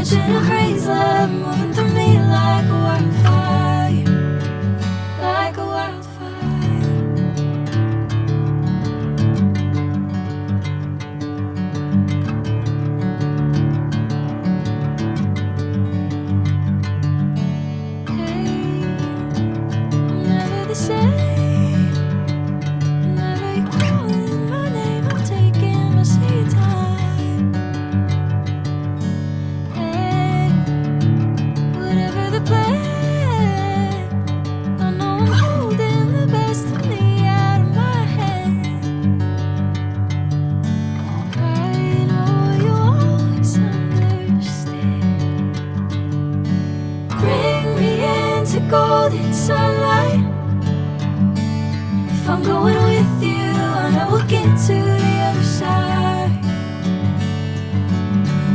catching a crazy love moving through me like a wildfire, like a wildfire. Hey, I'm never the same. Whenever you're calling my name, I'm taking my sweet time. Hey, whatever the plan, I know I'm holding the best of me out of my head. I know you always understand. Bring me into golden sunlight. If I'm going with you, I know we'll get to the other side.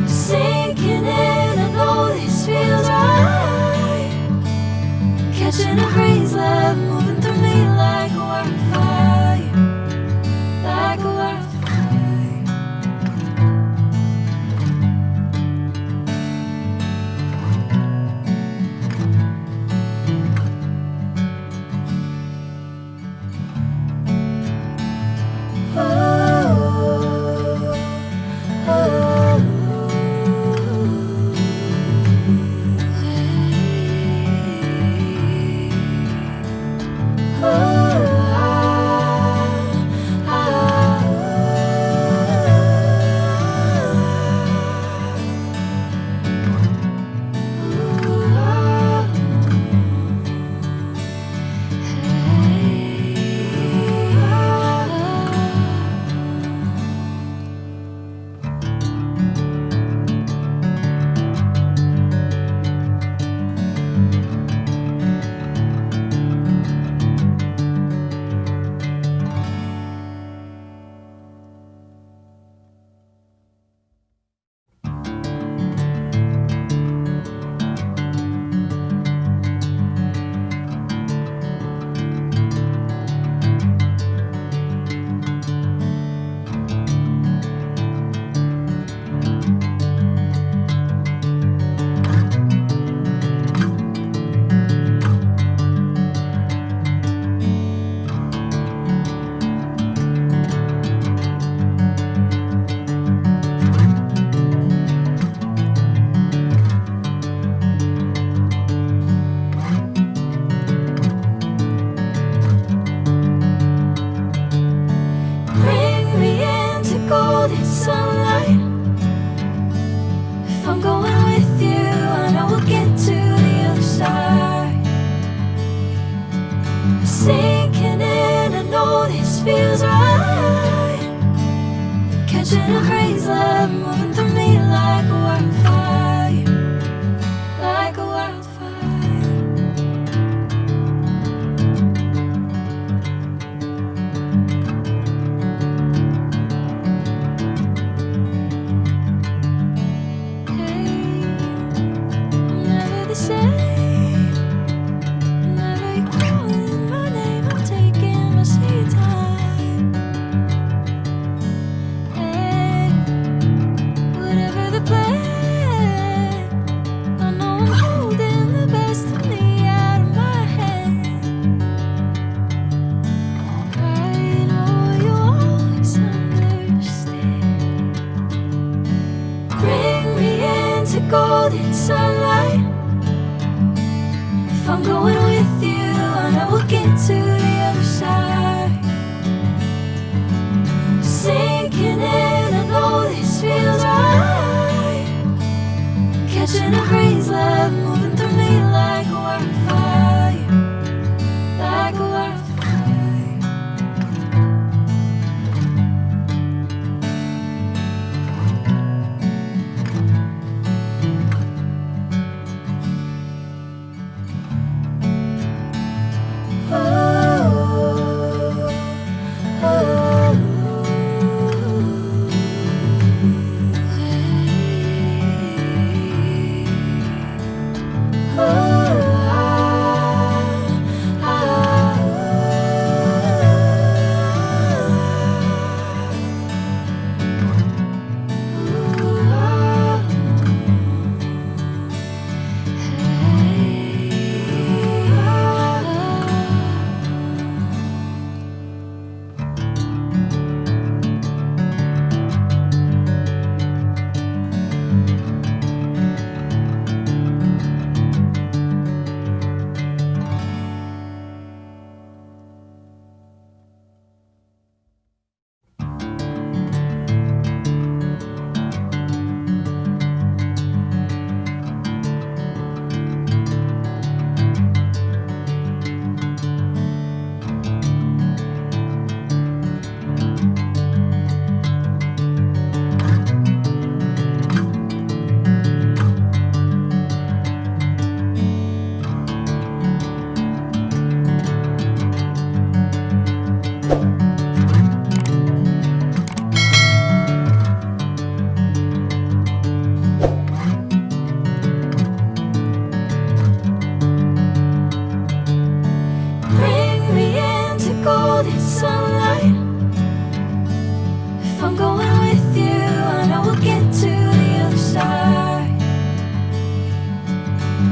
Sinking in, I know this feels right. Catching a crazy love moving through me like a wildfire, like a wildfire. Bring me into golden sunlight. If I'm going with you, I know we'll get to the other side. Sinking in, I know this feels right. Catching a crazy love moving through me like a wildfire, like a wildfire. Hey, I'm never the same. Whenever you're calling my name, I'm taking my sweet time. Hey, whatever the plan, I know I'm holding the best of me out of my head. I know you always understand. Bring me into golden sunlight. If I'm going with you, I know we'll get to the other side. Sinking in, I know this feels right. Catching a crazy love moving through me like a wildfire, like a wildfire.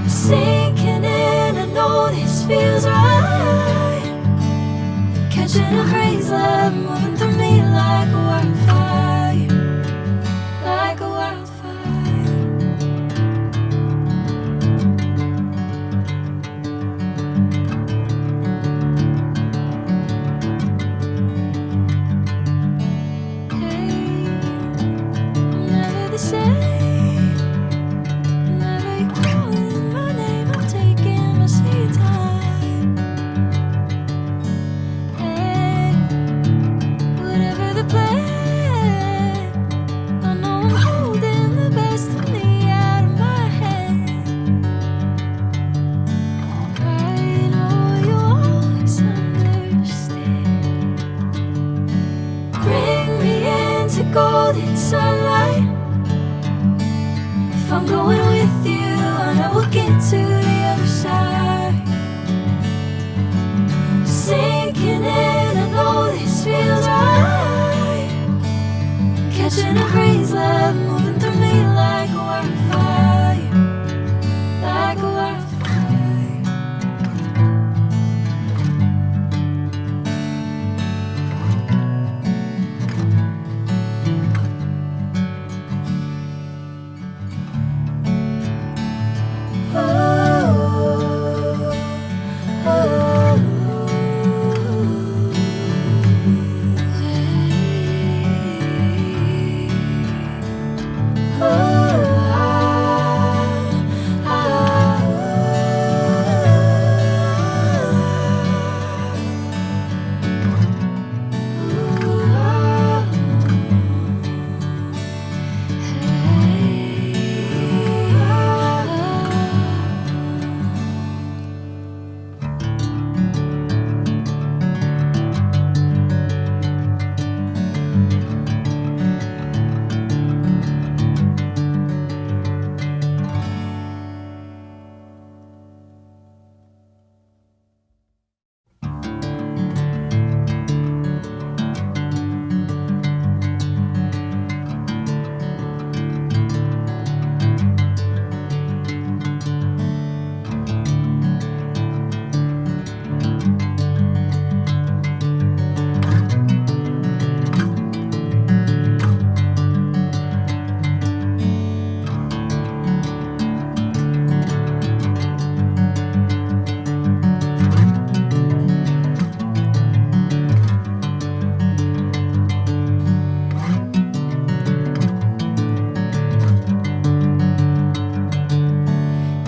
Sinking in, I know this feels right. Catching a crazy love moving through me like a wildfire, like a wildfire. Hey, I'm never the same. Whenever you're calling my name, I'm taking my sweet time. Hey, whatever the plan, I know I'm holding the best of me out of my head. I know you always understand. Bring me into golden sunlight. If I'm going with you, I know we'll get to the other side. Sinking in, I know this feels right. Catching a crazy love moving through me like a wildfire, like a wildfire.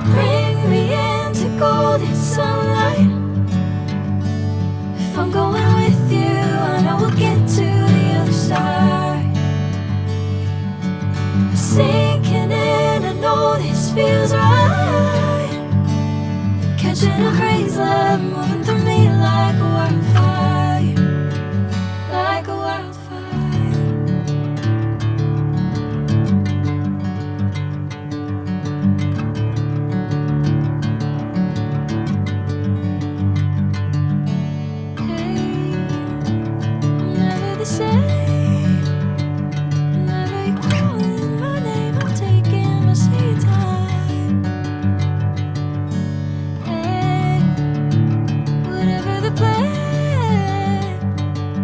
Bring me into golden sunlight. If I'm going with you, I know we'll get to the other side. Sinking in, I know this feels right. Catching a crazy love moving through me like a wildfire, like a wildfire. Hey, I'm never the same. Whenever you're calling my name, I'm taking my sweet time. Hey, whatever the plan,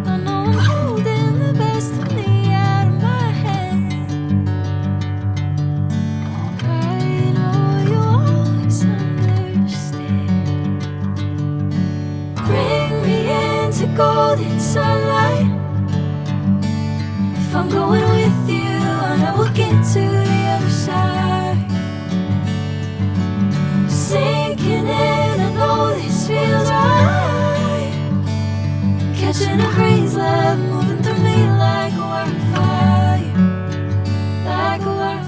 I know I'm holding the best of me out of my head. I know you always understand. Bring me into golden sunlight. If I'm going with you, I know we'll get to the other side. Sinking in, I know this feels right. Catching a crazy love moving through me like a wildfire, like a wildfire.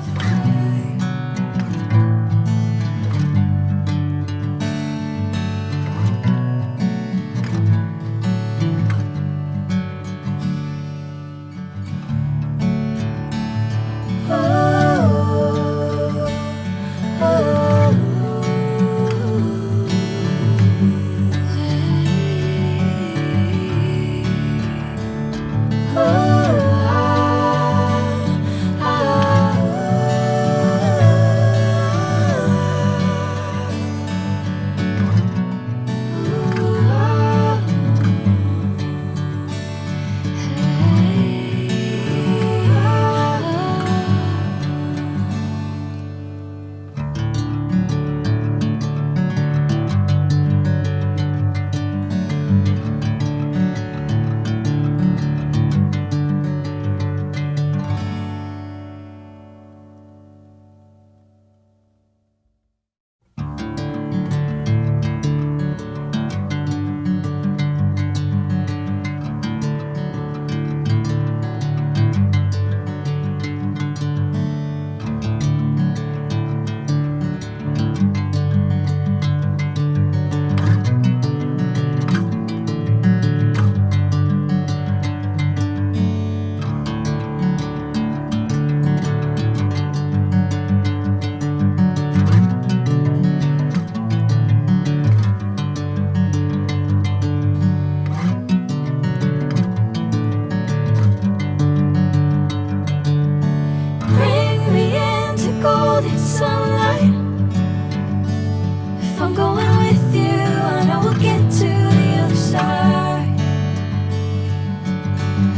If I'm going with you, I know we'll get to the other side.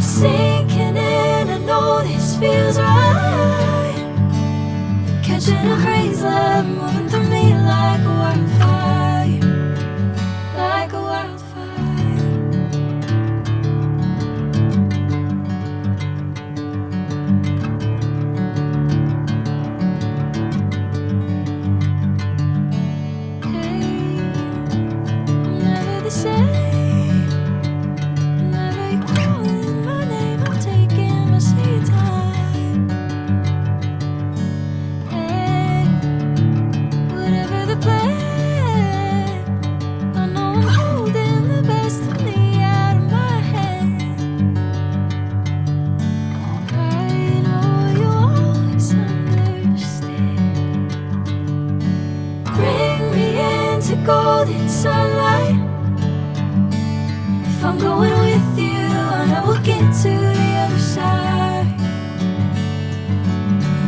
Sinking in, I know this feels right. Catching a crazy love moving through me like a wildfire, like a wildfire. Golden sunlight. If I'm going with you, I know we'll get to the other side.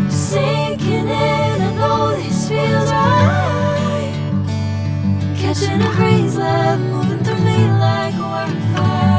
Sinking in, I know this feels right. Catching a crazy love moving through me like a wildfire.